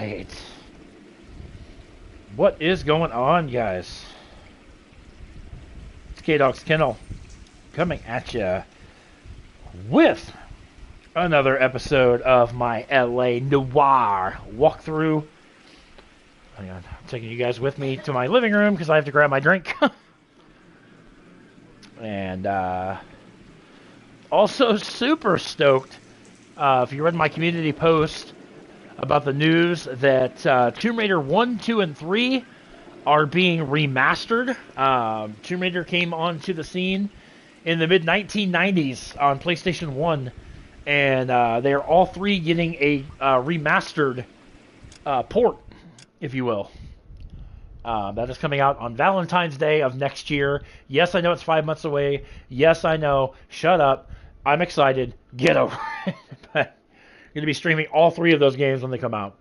Alright. What is going on, guys? It's K-Dog's Kennel coming at you with another episode of my L.A. Noire walkthrough. Hang on, I'm taking you guys with me to my living room because I have to grab my drink. And also super stoked if you read my community post about the news that Tomb Raider 1, 2, and 3 are being remastered. Tomb Raider came onto the scene in the mid-1990s on PlayStation 1, and they are all three getting a remastered port, if you will. That is coming out on Valentine's Day of next year. Yes, I know it's 5 months away. Yes, I know. Shut up. I'm excited. Get over it. But I'm going to be streaming all three of those games when they come out.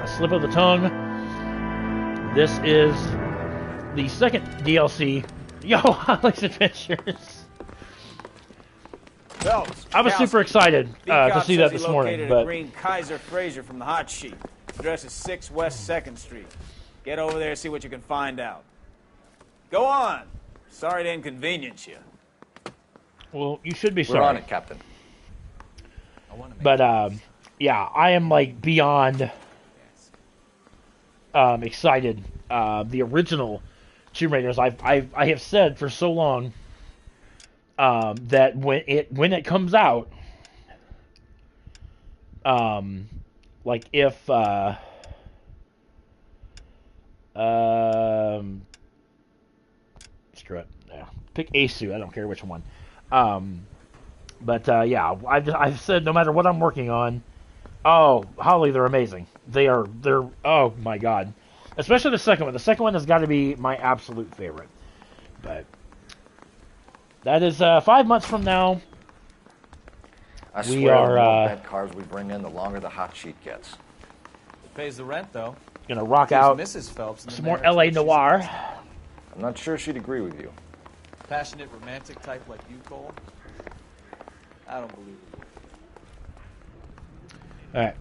A slip of the tongue. This is the second DLC. Yo, Holly's Adventures. I was super excited to see that this morning. But green Kaiser Fraser from the hot sheet. Address is 6 West 2nd Street. Get over there, see what you can find out. Go on. Sorry to inconvenience you. Well, you should be sorry. We're on it, Captain. But yeah, I am like beyond excited. The original Tomb Raiders, I have said for so long that when it comes out, like if screw it, yeah, pick a suit. I don't care which one. But yeah, I've said no matter what I'm working on. Oh, Holly, they're amazing. They're oh my god, especially the second one. The second one has got to be my absolute favorite. But that is 5 months from now. I swear, the more bad cars we bring in, the longer the hot sheet gets. It pays the rent, though. Gonna rock out Mrs. Phelps some more L.A. Noire. I'm not sure she'd agree with you. Passionate, romantic type like you, Cole? I don't believe it. All right.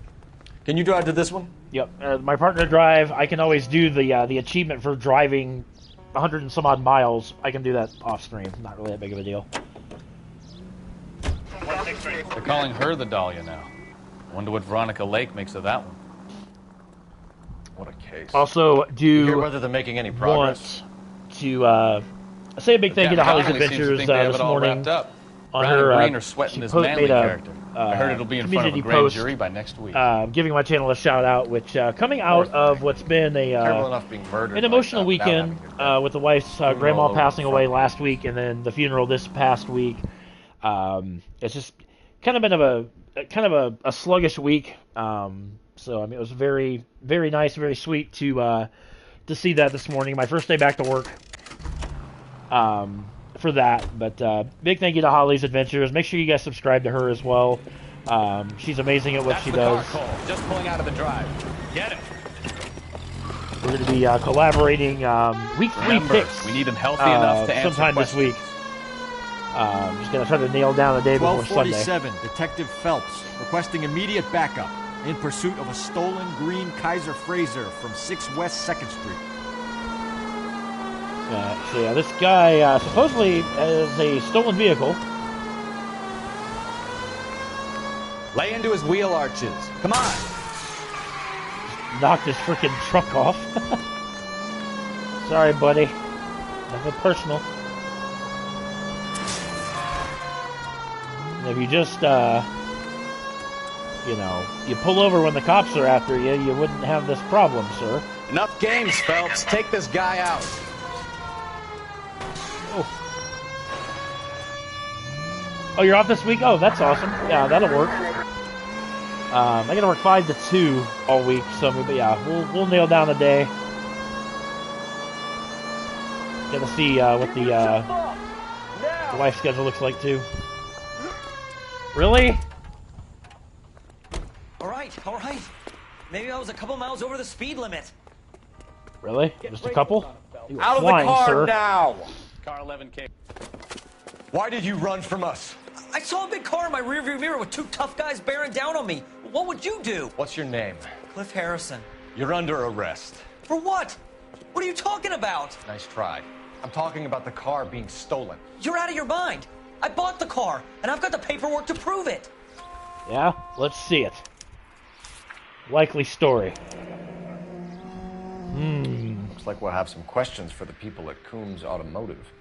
Can you drive to this one? Yep. My partner drive. I can always do the achievement for driving 100 and some odd miles. I can do that off stream. Not really that big of a deal. They're calling her the Dahlia now. I wonder what Veronica Lake makes of that one. What a case. Also, you hear whether they're making any progress? Want to say a big thank you to Holly's Adventures this morning on her. Green are sweating this manly character. I heard it'll be in front of a grand jury by next week. Giving my channel a shout out, which coming out of what's been an emotional weekend with the wife's grandma passing away last week, and then the funeral this past week. It's just kind of been a sluggish week. So I mean, it was very, very nice, very sweet to see that this morning. My first day back to work. For that, but big thank you to Holly's Adventures. Make sure you guys subscribe to her as well. She's amazing at what she does. Just pulling out of the drive. Get it. We're going to be collaborating week 3 picks. We need them healthy enough to answer sometime questions. this week. Just going to try to nail down the day before Sunday. 1247, Detective Phelps requesting immediate backup in pursuit of a stolen green Kaiser Fraser from 6 West 2nd Street. So yeah, this guy supposedly has a stolen vehicle. Lay into his wheel arches. Come on. Just knocked his freaking truck off. Sorry, buddy. Nothing personal. And if you just, you pull over when the cops are after you, you wouldn't have this problem, sir. Enough games, Phelps. Take this guy out. Oh, you're off this week? Oh, that's awesome. Yeah, that'll work. I gotta work 5 to 2 all week, so but yeah, we'll nail down the day. Gotta see what the life schedule looks like too. Really? All right. Maybe I was a couple miles over the speed limit. Really? Just a couple? Out of the car now! Car 11K. Why did you run from us? I saw a big car in my rearview mirror with two tough guys bearing down on me. What would you do? What's your name? Cliff Harrison. You're under arrest. For what? What are you talking about? Nice try. I'm talking about the car being stolen. You're out of your mind. I bought the car, and I've got the paperwork to prove it. Yeah, let's see it. Likely story. Looks like we'll have some questions for the people at Coombs Automotive.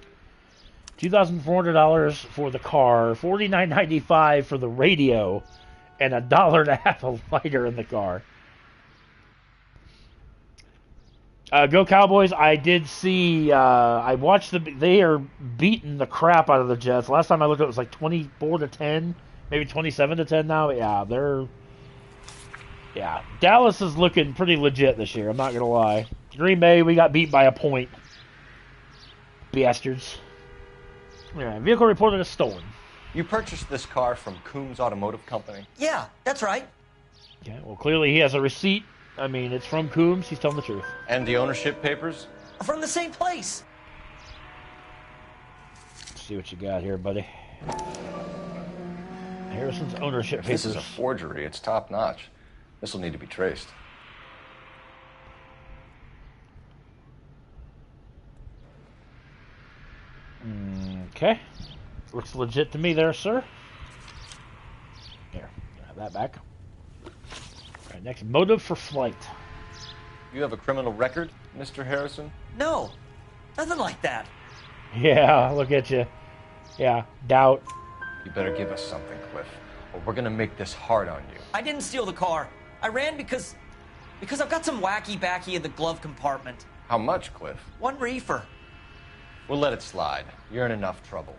$2,400 for the car, $49.95 for the radio, and $1.50 a lighter in the car. Go Cowboys! I did see. I watched they are beating the crap out of the Jets. Last time I looked, it was like 24-10, maybe 27-10 now. But yeah, Dallas is looking pretty legit this year. I'm not gonna lie. Green Bay, we got beat by a point. Bastards. Yeah, vehicle reported as stolen. You purchased this car from Coombs Automotive Company? Yeah, that's right. Yeah, well, clearly he has a receipt. I mean, it's from Coombs. He's telling the truth. And the ownership papers? From the same place. Let's see what you got here, buddy. Harrison's ownership If papers. this is a forgery, it's top notch. This will need to be traced. Okay. Looks legit to me there, sir. Here, have that back. All right, next, motive for flight. You have a criminal record, Mr. Harrison? No, nothing like that. Yeah, look at you. Yeah, doubt. You better give us something, Cliff, or we're gonna make this hard on you. I didn't steal the car. I ran because I've got some wacky backy in the glove compartment. How much, Cliff? One reefer. We'll let it slide. You're in enough trouble.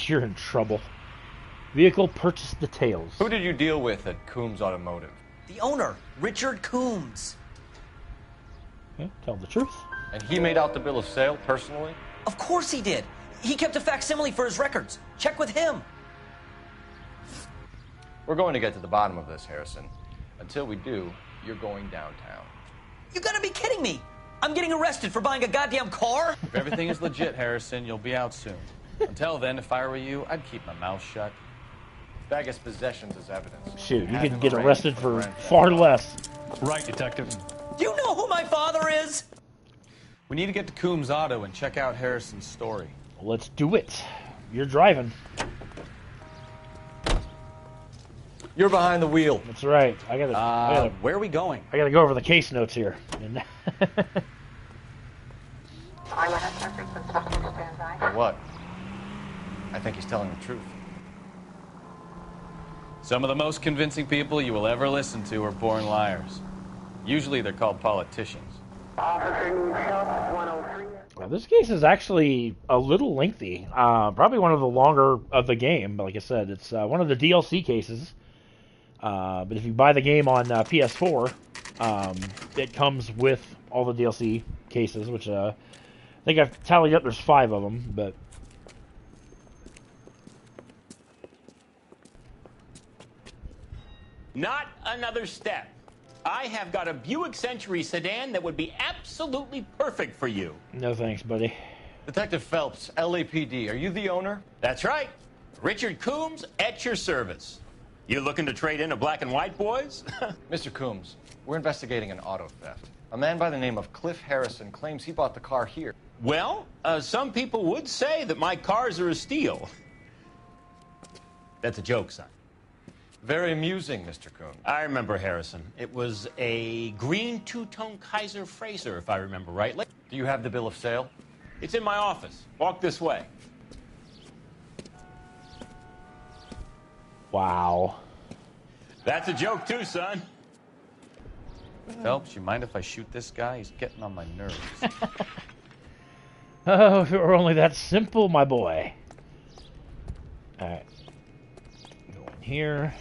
You're in trouble. Vehicle purchase details. Who did you deal with at Coombs Automotive? The owner, Richard Coombs. Okay, tell the truth. And he made out the bill of sale personally? Of course he did. He kept a facsimile for his records. Check with him. We're going to get to the bottom of this, Harrison. Until we do, you're going downtown. You gotta be kidding me. I'm getting arrested for buying a goddamn car? If everything is legit, Harrison, you'll be out soon. Until then, if I were you, I'd keep my mouth shut. Vegas possessions as evidence. Shoot, you could get arrested for far less. Right, Detective. Do you know who my father is? We need to get to Coombs Auto and check out Harrison's story. Let's do it. You're driving. You're behind the wheel. That's right. I gotta Where are we going? I gotta go over the case notes here. For what? I think he's telling the truth. Some of the most convincing people you will ever listen to are born liars. Usually they're called politicians. Well, this case is actually a little lengthy. Probably one of the longer of the game. But like I said, it's one of the DLC cases. But if you buy the game on PS4, it comes with all the DLC cases, which I think I've tallied up. There's 5 of them, but not another step. I have got a Buick Century sedan that would be absolutely perfect for you. No thanks, buddy. Detective Phelps, LAPD, are you the owner? That's right. Richard Coombs at your service. You looking to trade in a black and white, boys? Mr. Coombs, we're investigating an auto theft. A man by the name of Cliff Harrison claims he bought the car here. Well, some people would say that my cars are a steal. That's a joke, son. Very amusing, Mr. Coombs. I remember Harrison. It was a green two-tone Kaiser Frazer, if I remember rightly. Do you have the bill of sale? It's in my office. Walk this way. Wow. That's a joke too, son. Phelps, you mind if I shoot this guy? He's getting on my nerves. Oh, if it were only that simple, my boy. Alright. Go in here.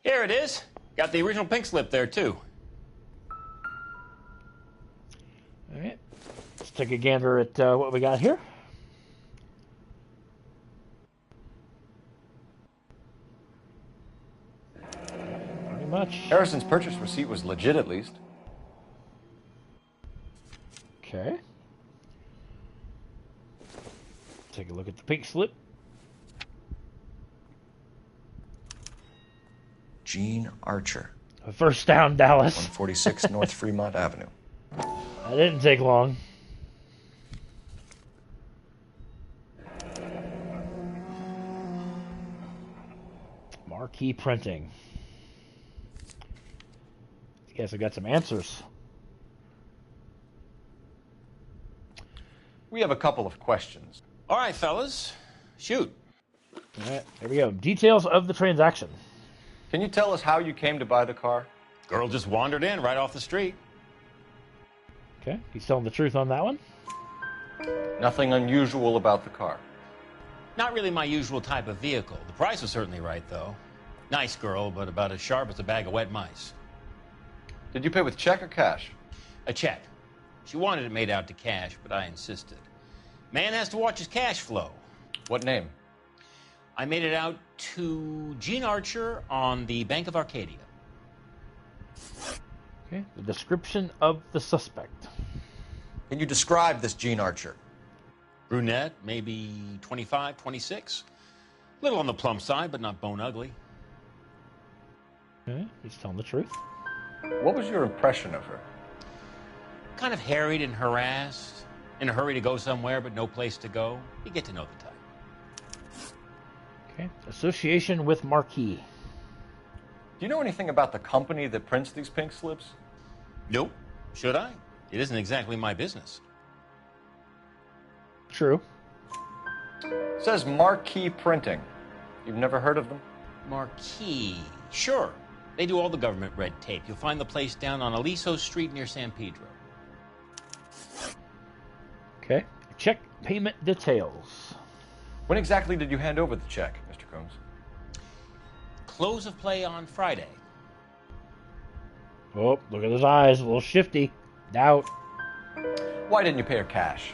Here it is. Got the original pink slip there, too. Alright. Let's take a gander at what we got here. Pretty much. Harrison's purchase receipt was legit, at least. Okay. take a look at the pink slip. Gene Archer. First down, Dallas. 146 North Fremont Avenue. That didn't take long. Marquee printing. Guess I got some answers. We have a couple of questions. All right, fellas. Shoot. All right, here we go. Details of the transaction. Can you tell us how you came to buy the car? Girl just wandered in right off the street. Okay, he's telling the truth on that one. Nothing unusual about the car. Not really my usual type of vehicle. The price was certainly right, though. Nice girl, but about as sharp as a bag of wet mice. Did you pay with check or cash? A check. She wanted it made out to cash, but I insisted. Man has to watch his cash flow. What name? I made it out to Gene Archer on the Bank of Arcadia. Okay, the description of the suspect. Can you describe this Gene Archer? Brunette, maybe 25, 26. Little on the plump side, but not bone ugly. Okay, he's telling the truth. What was your impression of her? Kind of harried and harassed. In a hurry to go somewhere, but no place to go. You get to know the type. Okay, association with Marquis. Do you know anything about the company that prints these pink slips? Nope. Should I? It isn't exactly my business. True. It says Marquis Printing. You've never heard of them? Marquis. Sure. They do all the government red tape. You'll find the place down on Aliso Street near San Pedro. Okay, check payment details. When exactly did you hand over the check, Mr. Combs? Close of play on Friday. Oh, look at his eyes, a little shifty. Doubt. Why didn't you pay her cash?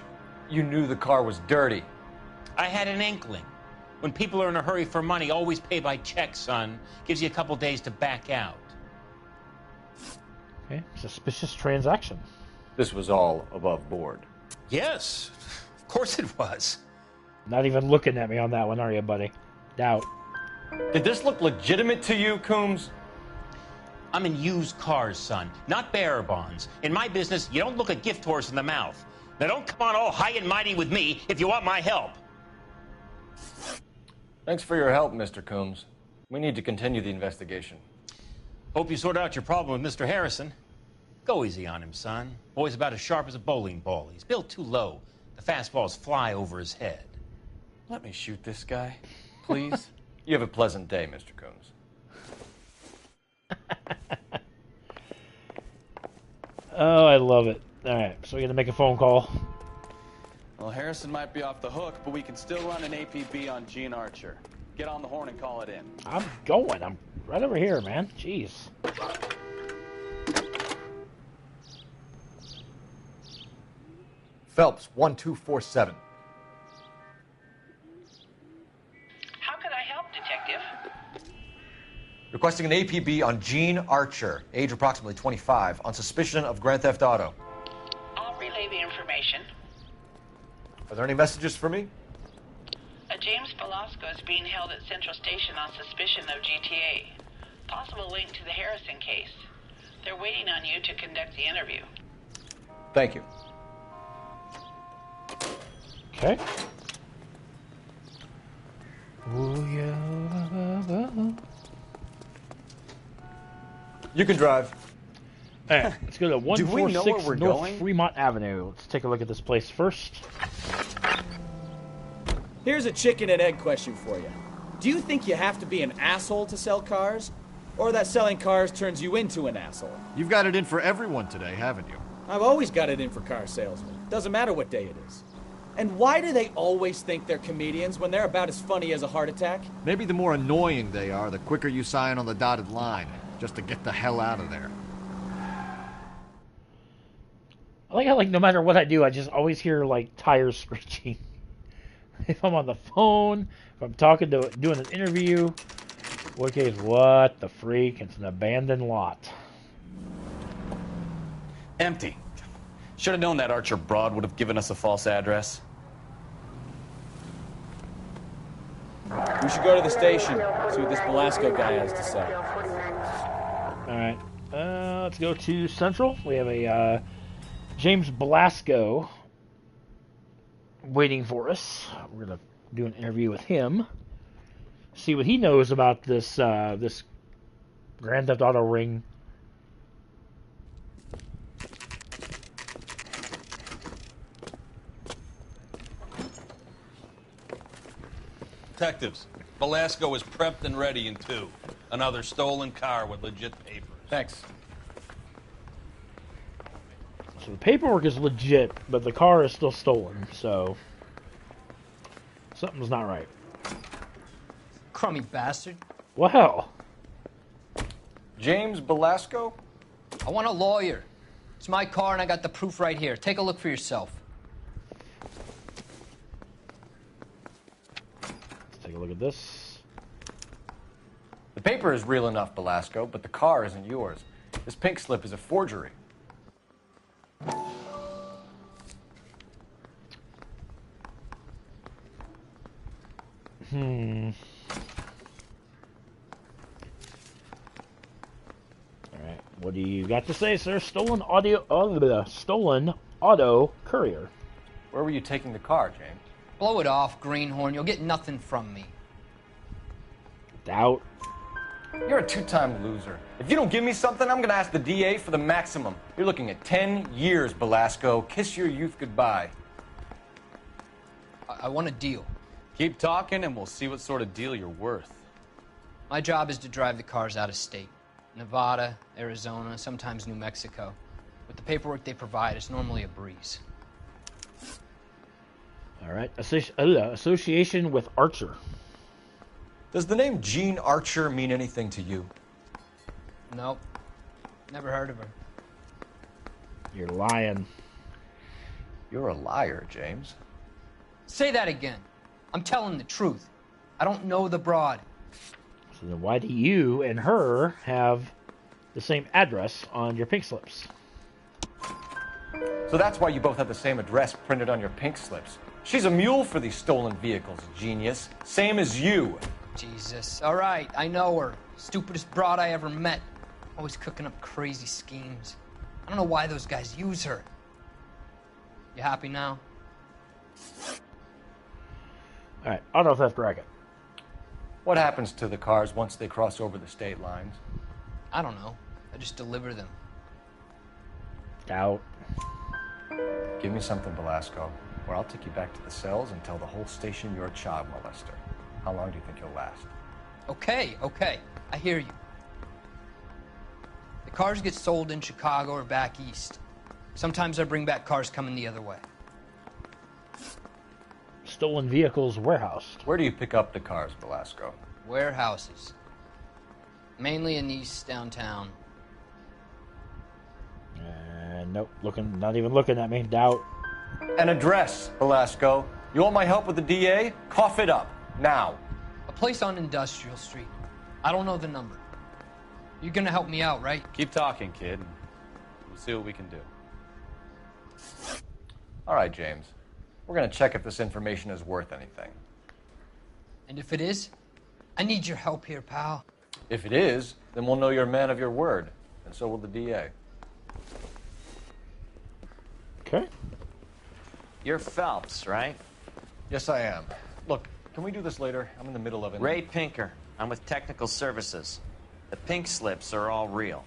You knew the car was dirty. I had an inkling. When people are in a hurry for money, always pay by check, son. Gives you a couple days to back out. Okay, suspicious transaction. This was all above board. Yes, of course it was. Not even looking at me on that one, are you, buddy? Doubt. Did this look legitimate to you, Coombs? I'm in used cars, son, not bearer bonds. In my business, you don't look a gift horse in the mouth. Now don't come on all high and mighty with me if you want my help. Thanks for your help, Mr. Coombs. We need to continue the investigation. Hope you sort out your problem with Mr. Harrison. Go easy on him, son. Boy's about as sharp as a bowling ball. He's built too low. The fastballs fly over his head. Let me shoot this guy, please. You have a pleasant day, Mr. Coombs. Oh, I love it. All right, so we're going to make a phone call. Well, Harrison might be off the hook, but we can still run an APB on Gene Archer. Get on the horn and call it in. I'm going. I'm right over here, man. Jeez. Phelps, 1247. How can I help, Detective? Requesting an APB on Gene Archer, age approximately 25, on suspicion of Grand Theft Auto. I'll relay the information. Are there any messages for me? James Velasco is being held at Central Station on suspicion of GTA. Possible link to the Harrison case. They're waiting on you to conduct the interview. Thank you. Okay. Ooh, yeah. You can drive. All right, let's go to Do we know where 146 we're North going? Fremont Avenue. Let's take a look at this place first. Here's a chicken and egg question for you. Do you think you have to be an asshole to sell cars? Or that selling cars turns you into an asshole? You've got it in for everyone today, haven't you? I've always got it in for car salesmen. Doesn't matter what day it is. And why do they always think they're comedians when they're about as funny as a heart attack? Maybe the more annoying they are, the quicker you sign on the dotted line, just to get the hell out of there. I like how, no matter what I do, I just always hear, tires screeching. If I'm on the phone, if I'm doing an interview, what case, what the freak? It's an abandoned lot. Empty. Should have known that Archer broad would have given us a false address. We should go to the station, see what this Velasco guy has to say. Alright. Let's go to Central. We have a James Belasco waiting for us. We're going to do an interview with him. See what he knows about this this Grand Theft Auto ring. Detectives, Velasco is prepped and ready in 2. Another stolen car with legit papers. Thanks. So the paperwork is legit, but the car is still stolen, so something's not right. Crummy bastard. Well, James Belasco? I want a lawyer. It's my car and I got the proof right here. Take a look for yourself. let's take a look at this. The paper is real enough, Belasco, but the car isn't yours. This pink slip is a forgery. Alright, what do you got to say, sir? Stolen auto courier. Where were you taking the car, James? Blow it off, greenhorn. You'll get nothing from me. Doubt. You're a 2-time loser. If you don't give me something, I'm gonna ask the DA for the maximum. You're looking at 10 years, Belasco. Kiss your youth goodbye. I want a deal. Keep talking and we'll see what sort of deal you're worth. My job is to drive the cars out of state. Nevada, Arizona, sometimes New Mexico. With the paperwork they provide, it's normally a breeze. Alright, association with Archer. Does the name Jean Archer mean anything to you? Nope. Never heard of her. You're lying. You're a liar, James. Say that again. I'm telling the truth. I don't know the broad. So then why do you and her have the same address on your pink slips? So that's why you both have the same address printed on your pink slips. She's a mule for these stolen vehicles, genius. Same as you. Jesus. All right, I know her. Stupidest broad I ever met. Always cooking up crazy schemes. I don't know why those guys use her. You happy now? Alright, auto theft racket. What happens to the cars once they cross over the state lines? I don't know. I just deliver them. Doubt. Give me something, Belasco, or I'll take you back to the cells and tell the whole station you're a child molester. How long do you think you'll last? Okay. I hear you. The cars get sold in Chicago or back east. Sometimes I bring back cars coming the other way. Stolen vehicles warehoused. Where do you pick up the cars, Belasco? Warehouses. Mainly in East downtown. Nope, not even looking at me. Doubt. An address, Belasco. You want my help with the DA? Cough it up, now. A place on Industrial Street. I don't know the number. You're gonna help me out, right? Keep talking, kid. We'll see what we can do. All right, James. We're gonna check if this information is worth anything. And if it is, I need your help here, pal. If it is, then we'll know you're a man of your word, and so will the DA. Okay. You're Phelps, right? Yes, I am. Look, can we do this later? I'm in the middle of it. Ray Pinker. I'm with Technical Services. The pink slips are all real.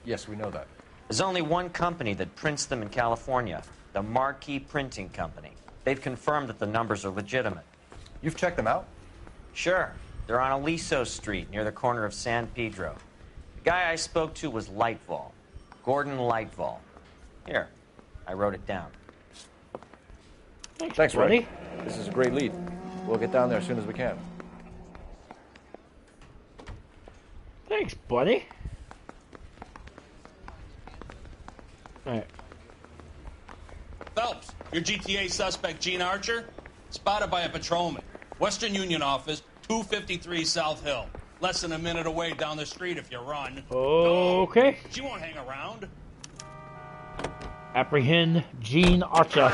Yes, we know that. There's only one company that prints them in California, the Marquee Printing Company. They've confirmed that the numbers are legitimate. You've checked them out? Sure. They're on Aliso Street, near the corner of San Pedro. The guy I spoke to was Lightval. Gordon Lightval. Here, I wrote it down. Thanks, Ray. This is a great lead. We'll get down there as soon as we can. Thanks, buddy. Alright. Phelps, your GTA suspect, Gene Archer, spotted by a patrolman. Western Union office, 253 South Hill. Less than a minute away down the street if you run. Okay. No, she won't hang around. Apprehend Gene Archer.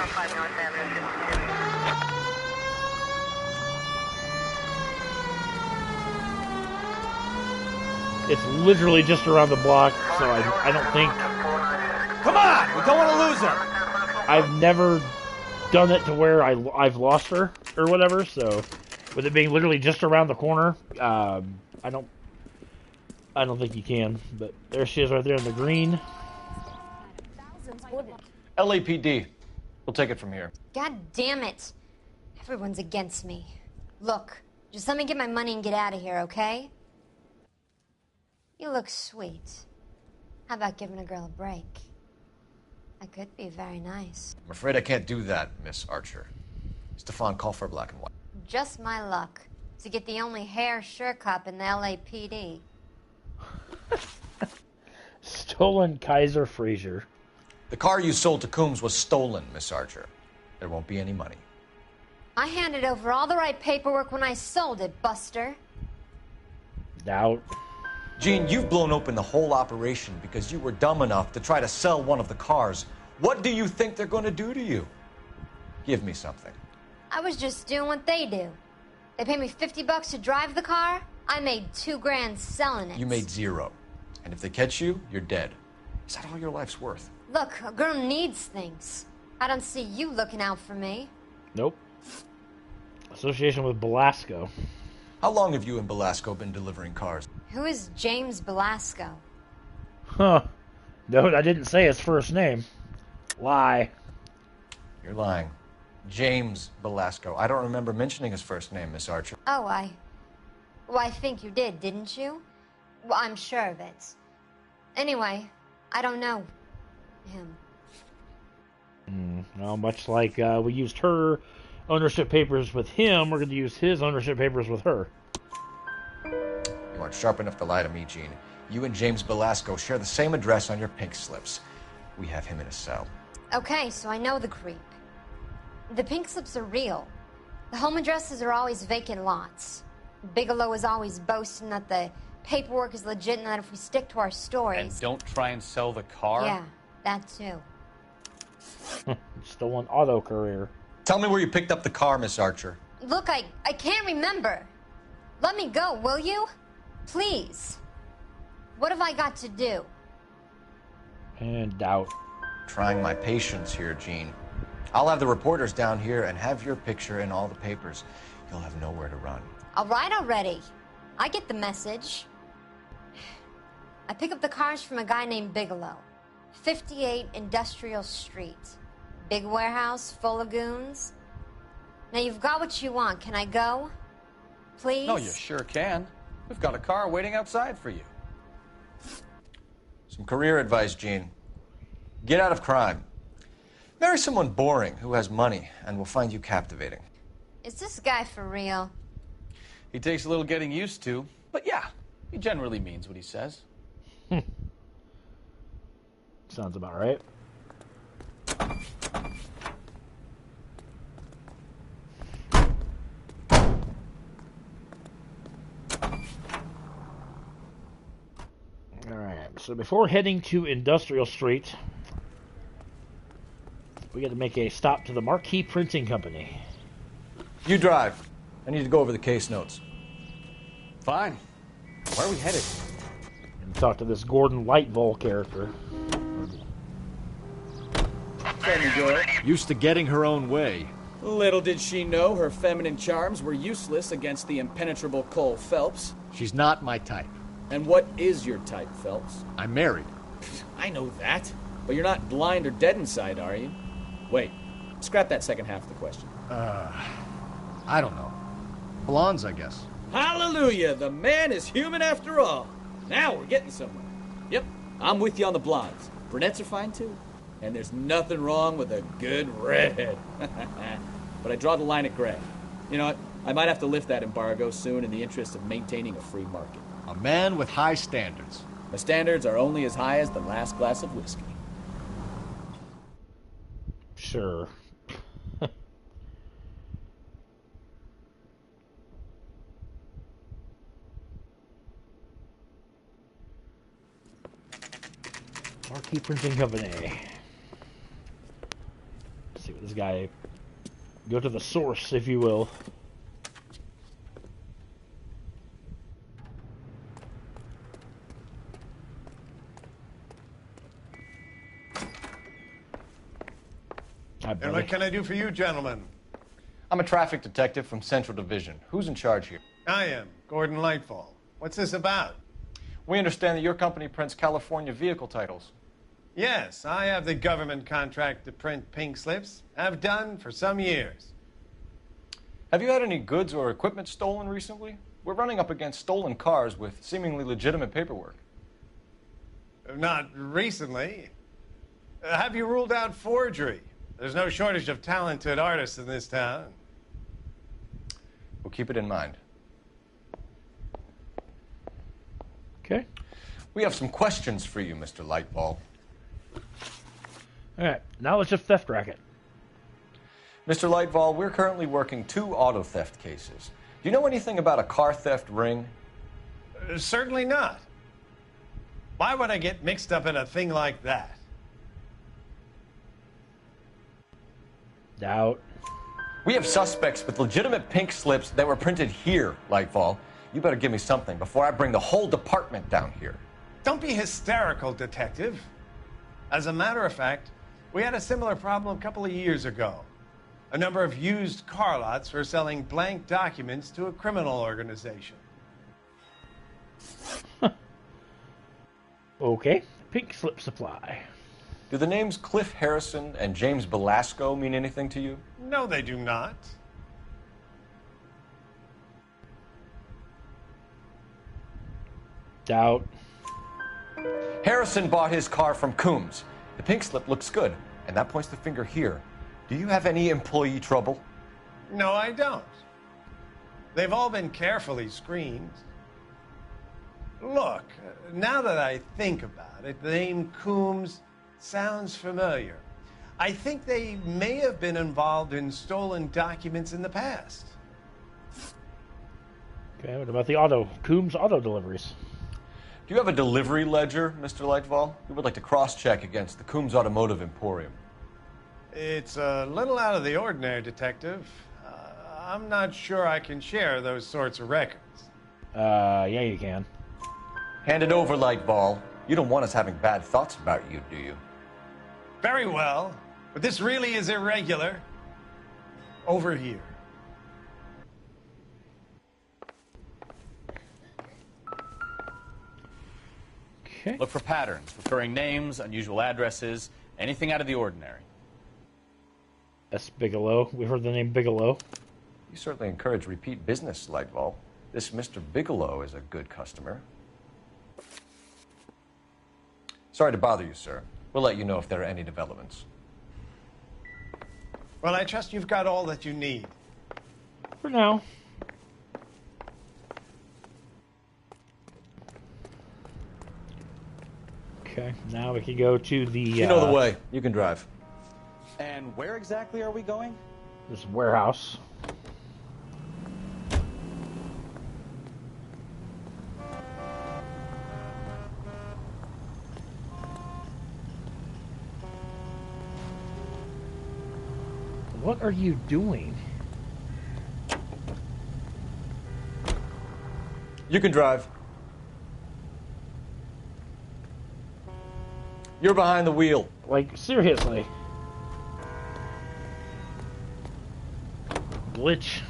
It's literally just around the block, so I don't think... Come on! We don't want to lose her! I've never done it to where I've lost her, or whatever, so... With it being literally just around the corner, I don't think you can. But there she is right there in the green. LAPD. We'll take it from here. God damn it. Everyone's against me. Look, just let me get my money and get out of here, okay? You look sweet. How about giving a girl a break? I could be very nice. I'm afraid I can't do that, Miss Archer. Stefan, call for black and white. Just my luck to get the only hair sure cop in the LAPD. Stolen Kaiser Fraser. The car you sold to Coombs was stolen, Miss Archer. There won't be any money. I handed over all the right paperwork when I sold it, Buster. Doubt. Gene, you've blown open the whole operation because you were dumb enough to try to sell one of the cars. What do you think they're going to do to you? Give me something. I was just doing what they do. They paid me $50 to drive the car. I made $2 grand selling it. You made $0. And if they catch you, you're dead. Is that all your life's worth? Look, a girl needs things. I don't see you looking out for me. Nope. Association with Belasco. How long have you and Belasco been delivering cars? Who is James Belasco? Huh. No, I didn't say his first name. Lie. You're lying. James Belasco. I don't remember mentioning his first name, Miss Archer. Oh, well, I think you did, didn't you? Well, I'm sure of it. Anyway, I don't know him. Well, much like we used her ownership papers with him, we're going to use his ownership papers with her. You aren't sharp enough to lie to me, Gene. You and James Belasco share the same address on your pink slips. We have him in a cell. Okay, so I know the creep. The pink slips are real. The home addresses are always vacant lots. Bigelow is always boasting that the paperwork is legit and that if we stick to our stories... And don't try and sell the car? Yeah, that too. Stolen auto career. Tell me where you picked up the car, Miss Archer. Look, I can't remember. Let me go, will you? Please. What have I got to do? And doubt. Trying my patience here, Gene. I'll have the reporters down here and have your picture in all the papers. You'll have nowhere to run. All right already. I get the message. I pick up the cars from a guy named Bigelow. 58 Industrial Street. Big warehouse full of goons. Now you've got what you want. Can I go? Please? No, you sure can. We've got a car waiting outside for you. Some career advice, Gene. Get out of crime. Marry someone boring who has money and will find you captivating. Is this guy for real? He takes a little getting used to, but yeah, he generally means what he says. Sounds about right. Alright, so before heading to Industrial Street, we got to make a stop to the Marquee Printing Company. You drive. I need to go over the case notes. Fine. Where are we headed? And talk to this Gordon Lightval character. Used to getting her own way. Little did she know her feminine charms were useless against the impenetrable Cole Phelps. She's not my type. And what is your type, Phelps? I'm married. I know that. But you're not blind or dead inside, are you? Wait. Scrap that second half of the question. I don't know. Blondes, I guess. Hallelujah! The man is human after all. Now we're getting somewhere. Yep, I'm with you on the blondes. Brunettes are fine too. And there's nothing wrong with a good redhead. But I draw the line at gray. You know what? I might have to lift that embargo soon in the interest of maintaining a free market. A man with high standards. My standards are only as high as the last glass of whiskey. Sure. Marquee Printing Company. Let's see what this guy... Go to the source, if you will. Hi, And buddy. what can I do for you, gentlemen? I'm a traffic detective from Central Division. Who's in charge here? I am, Gordon Lightfall. What's this about? We understand that your company prints California vehicle titles. Yes, I have the government contract to print pink slips. Have done for some years. Have you had any goods or equipment stolen recently? We're running up against stolen cars with seemingly legitimate paperwork. Not recently. Have you ruled out forgery? There's no shortage of talented artists in this town. We'll keep it in mind. Okay. We have some questions for you, Mr. Lightball. All right, now let's just theft racket. Mr. Lightball, we're currently working 2 auto theft cases. Do you know anything about a car theft ring? Certainly not. Why would I get mixed up in a thing like that? Doubt. We have suspects with legitimate pink slips that were printed here, Lightfall. You better give me something before I bring the whole department down here. Don't be hysterical, Detective. As a matter of fact, we had a similar problem a couple of years ago. A number of used car lots were selling blank documents to a criminal organization. Okay, pink slip supply. Do the names Cliff Harrison and James Belasco mean anything to you? No, they do not. Doubt. Harrison bought his car from Coombs. The pink slip looks good, and that points the finger here. Do you have any employee trouble? No, I don't. They've all been carefully screened. Look, now that I think about it, the name Coombs sounds familiar. I think they may have been involved in stolen documents in the past. Okay, what about the Coombs auto deliveries? Do you have a delivery ledger, Mr. Lightfall? We would like to cross-check against the Coombs Automotive Emporium. It's a little out of the ordinary, Detective. I'm not sure I can share those sorts of records. Yeah, you can. Hand it over, Lightball. You don't want us having bad thoughts about you, do you? Very well, but this really is irregular. Over here. Okay. Look for patterns, recurring names, unusual addresses, anything out of the ordinary. S. Bigelow. We heard the name Bigelow. You certainly encourage repeat business, Lightball. This Mr. Bigelow is a good customer. Sorry to bother you, sir. We'll let you know if there are any developments. Well, I trust you've got all that you need. For now. Okay, now we can go to the... You know the way. You can drive. And where exactly are we going? This warehouse. What are you doing? You can drive. You're behind the wheel. Like, seriously. Glitch.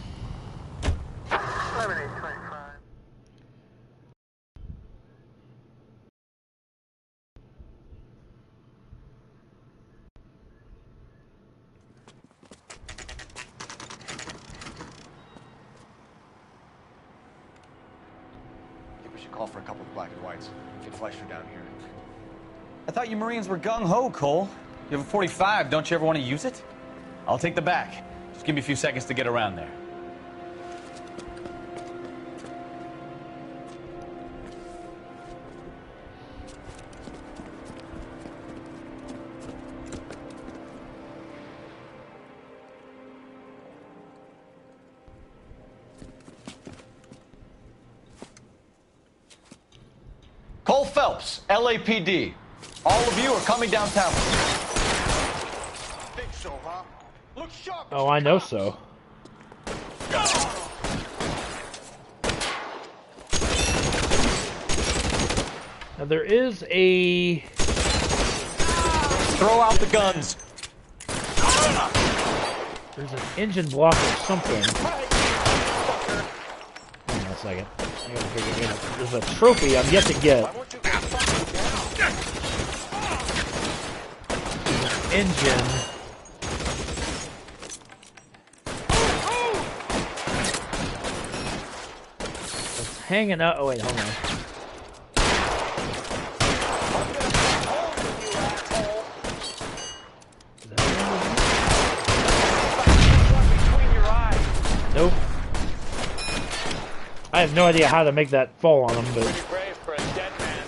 Call for a couple of black and whites. Get Fleischer down here. I thought you Marines were gung-ho, Cole. You have a 45. Don't you ever want to use it? I'll take the back. Just give me a few seconds to get around there. Cole Phelps, LAPD. All of you are coming downtown. Think so, huh? Look sharp. Oh, I know so. Now there is a... Throw out the guns. There's an engine block or something. Hang on a second. I gotta figure it out. There's a trophy I'm yet to get. Engine. It's hanging out. Oh wait, hold on. Nope. I have no idea how to make that fall on him, but. Pretty brave for a dead man.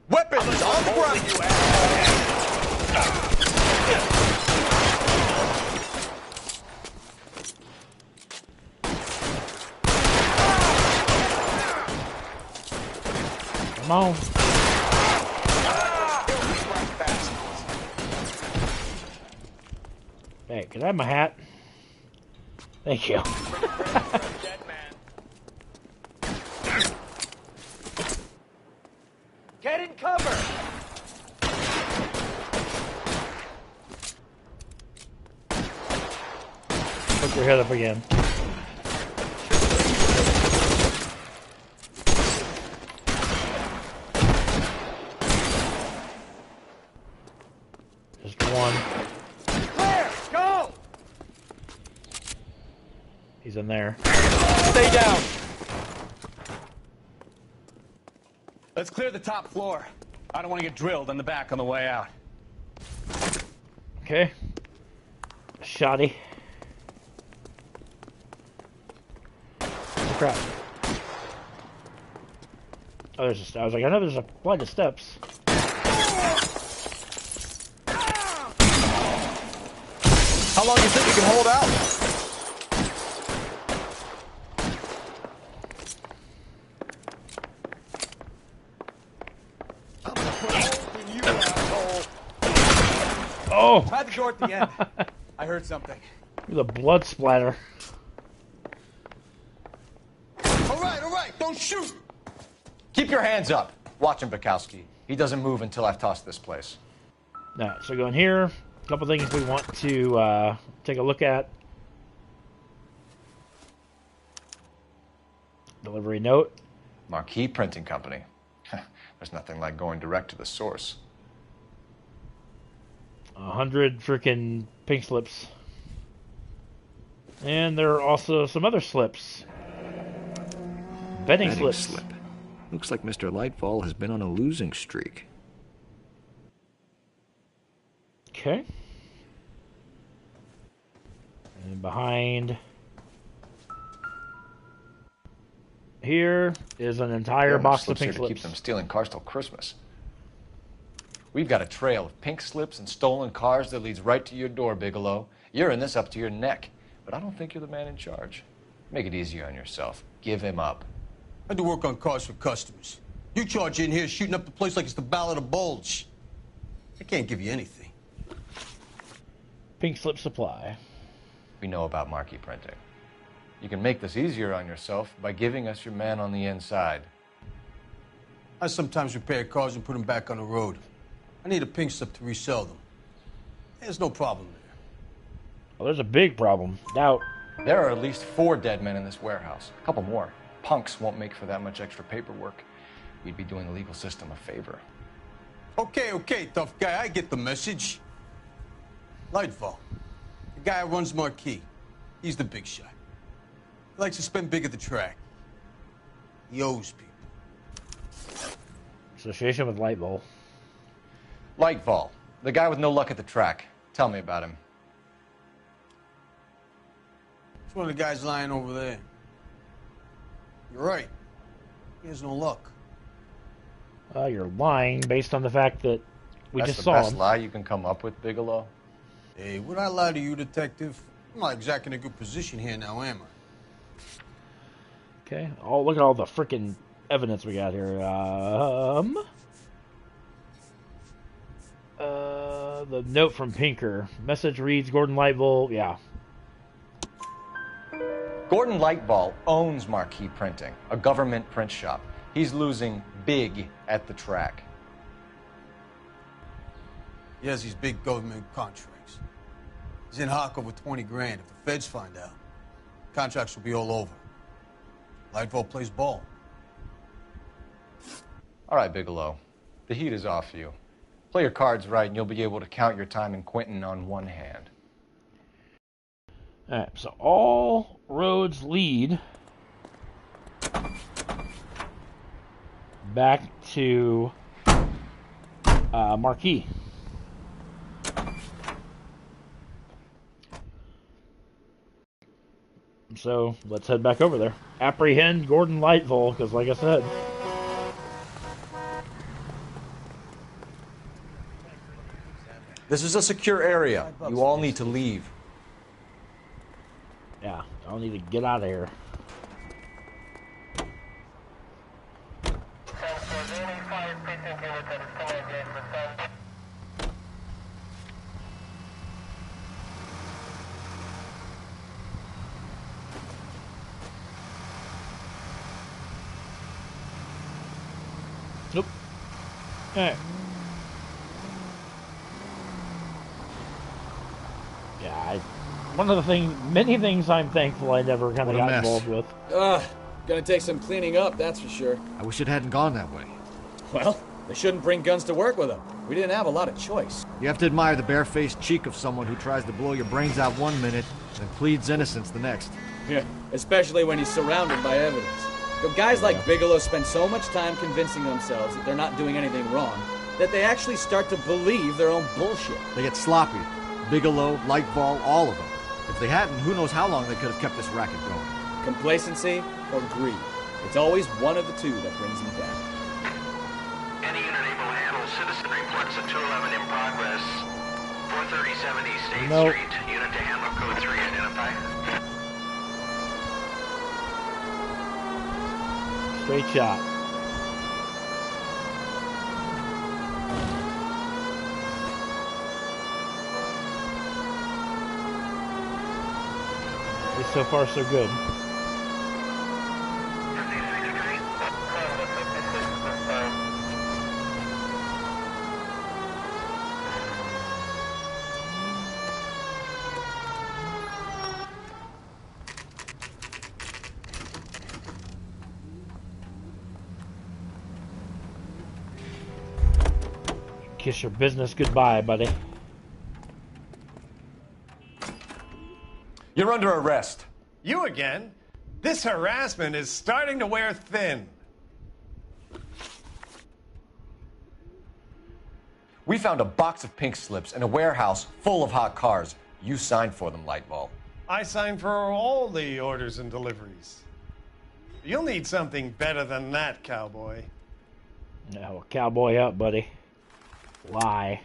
Weapons on the ground! Come on. Hey, can I have my hat? Thank you. Get in cover! Put your head up again. Just one. Clear! Go! He's in there. Stay down. Let's clear the top floor. I don't want to get drilled in the back on the way out. Okay. Shoddy. Oh, crap. Oh, there's a, I was like, I know there's a flight of steps. How long do you think you can hold out? Oh! Try the door at the end. I heard something. The blood splatter. All right, don't shoot! Keep your hands up. Watch him, Bukowski. He doesn't move until I've tossed this place. Now, so go in here. A couple things we want to take a look at. Delivery note. Marquee Printing Company. There's nothing like going direct to the source. 100 freaking pink slips. And there are also some other slips. Betting slips. Slip. Looks like Mr. Lightfall has been on a losing streak. Okay. And behind here is an entire box of pink To slips. keep them stealing cars till Christmas. We've got a trail of pink slips and stolen cars that leads right to your door, Bigelow. You're in this up to your neck, but I don't think you're the man in charge. Make it easier on yourself. Give him up. I do work on cars for customers. You charge in here shooting up the place like it's the Ballad of Bulge. I can't give you anything. Pink slip supply. We know about marquee printing. You can make this easier on yourself by giving us your man on the inside. I sometimes repair cars and put them back on the road. I need a pink slip to resell them. There's no problem there. Well, there's a big problem. Doubt. There are at least 4 dead men in this warehouse. A couple more. Punks won't make for that much extra paperwork. We'd be doing the legal system a favor. Okay, tough guy. I get the message. Lightfall, the guy who runs Marquee. He's the big shot. He likes to spend big at the track. He owes people. Association with Lightball. Lightfall, the guy with no luck at the track. Tell me about him. It's one of the guys lying over there. You're right. He has no luck. You're lying based on the fact that we That's just the saw best him. lie you can come up with, Bigelow? Hey, would I lie to you, detective? I'm not exactly in a good position here now, am I? Okay. Oh, look at all the freaking evidence we got here. The note from Pinker. Message reads, Gordon Lightball. Yeah. Gordon Lightball owns Marquee Printing, a government print shop. He's losing big at the track. He has these big government contracts. He's in hock over 20 grand. If the feds find out, contracts will be all over. Lightfall plays ball. All right, Bigelow. The heat is off you. Play your cards right, and you'll be able to count your time in Quentin on one hand. Alright, so all roads lead back to Marquis. So let's head back over there. Apprehend Gordon Lightfall, because like I said, This is a secure area. You all need to leave. yeah, I'll need to get out of here. Nope. Alright. Yeah, one of the things, many things I'm thankful I never kind of What a got mess. involved with. Gonna take some cleaning up, that's for sure. I wish it hadn't gone that way. Well, they shouldn't bring guns to work with them. We didn't have a lot of choice. You have to admire the barefaced cheek of someone who tries to blow your brains out one minute and pleads innocence the next. Yeah, especially when he's surrounded by evidence. But guys like Bigelow spend so much time convincing themselves that they're not doing anything wrong that they actually start to believe their own bullshit. They get sloppy. Bigelow, Lightball, all of them. If they hadn't, who knows how long they could have kept this racket going. Complacency or greed. It's always one of the two that brings them down. Any unit able to handle citizen reports of 211 in progress. 43070 State Nope. Street. Unit to handle code 3 identify. Straight shot. At least so far so good. Kiss your business goodbye, buddy. You're under arrest. You again? This harassment is starting to wear thin. We found a box of pink slips in a warehouse full of hot cars. You signed for them, Lightball. I signed for all the orders and deliveries. You'll need something better than that, cowboy. No, cowboy up, buddy. Lie.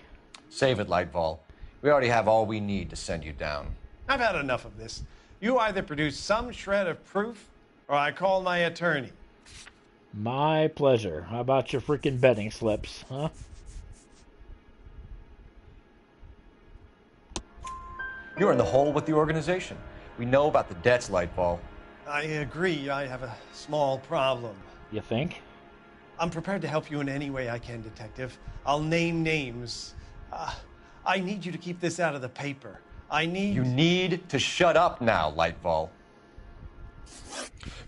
Save it, Lightball. We already have all we need to send you down. I've had enough of this. You either produce some shred of proof, or I call my attorney. My pleasure. How about your freaking betting slips, huh? You're in the hole with the organization. We know about the debts, Lightball. I agree. I have a small problem. You think? I'm prepared to help you in any way I can, Detective. I'll name names. I need you to keep this out of the paper. You need to shut up now, Lightball.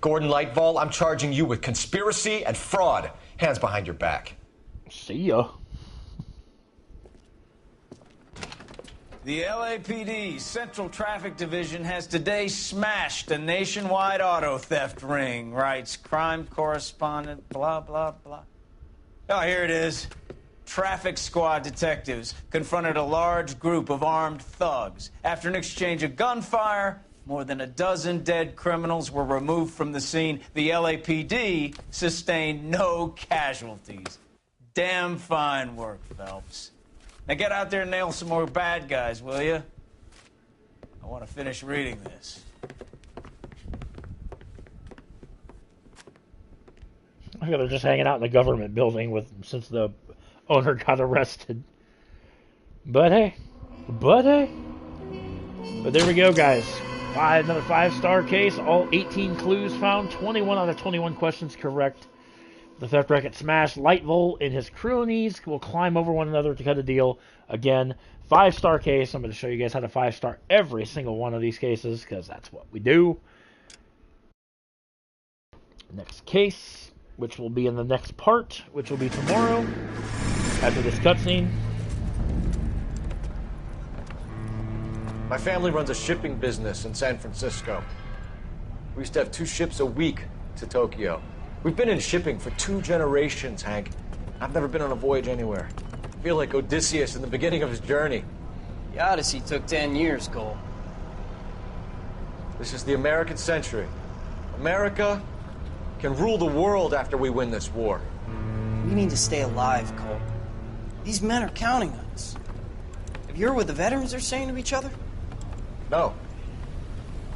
Gordon Lightball, I'm charging you with conspiracy and fraud. Hands behind your back. See ya. The LAPD Central Traffic Division has today smashed a nationwide auto theft ring, writes crime correspondent, blah, blah, blah. Oh, here it is. Traffic squad detectives confronted a large group of armed thugs. After an exchange of gunfire, more than a dozen dead criminals were removed from the scene. The LAPD sustained no casualties. Damn fine work, Phelps. Now get out there and nail some more bad guys, will you? I want to finish reading this. I think they're just hanging out in the government building since the owner got arrested. But hey. But there we go, guys. Another 5-star case. All 18 clues found. 21 out of 21 questions correct. The theft racket smashed. Lightvolt and his cronies will climb over one another to cut a deal. Again, 5-star case. I'm going to show you guys how to 5-star every single one of these cases, because that's what we do. Next case, which will be in the next part, which will be tomorrow, after this cutscene. My family runs a shipping business in San Francisco. We used to have 2 ships a week to Tokyo. We've been in shipping for 2 generations, Hank. I've never been on a voyage anywhere. I feel like Odysseus in the beginning of his journey. The Odyssey took 10 years, Cole. This is the American century. America can rule the world after we win this war. We need to stay alive, Cole. These men are counting on us. Have you heard what the veterans are saying to each other? No.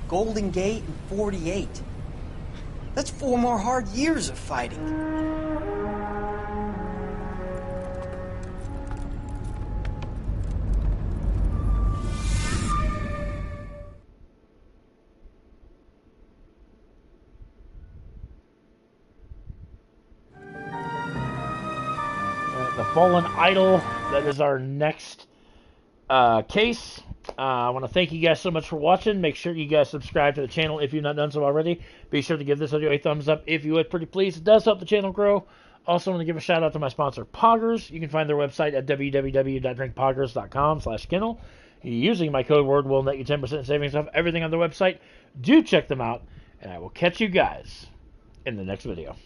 Golden Gate and 48. That's 4 more hard years of fighting. The Fallen Idol, that is our next case. I want to thank you guys so much for watching. Make sure you guys subscribe to the channel if you've not done so already. Be sure to give this video a thumbs up if you would, pretty please. It does help the channel grow. Also want to give a shout out to my sponsor, Poggers. You can find their website at www.drinkpoggers.com/Kindle. Using my code word will net you 10% savings off everything on their website. Do check them out, and I will catch you guys in the next video.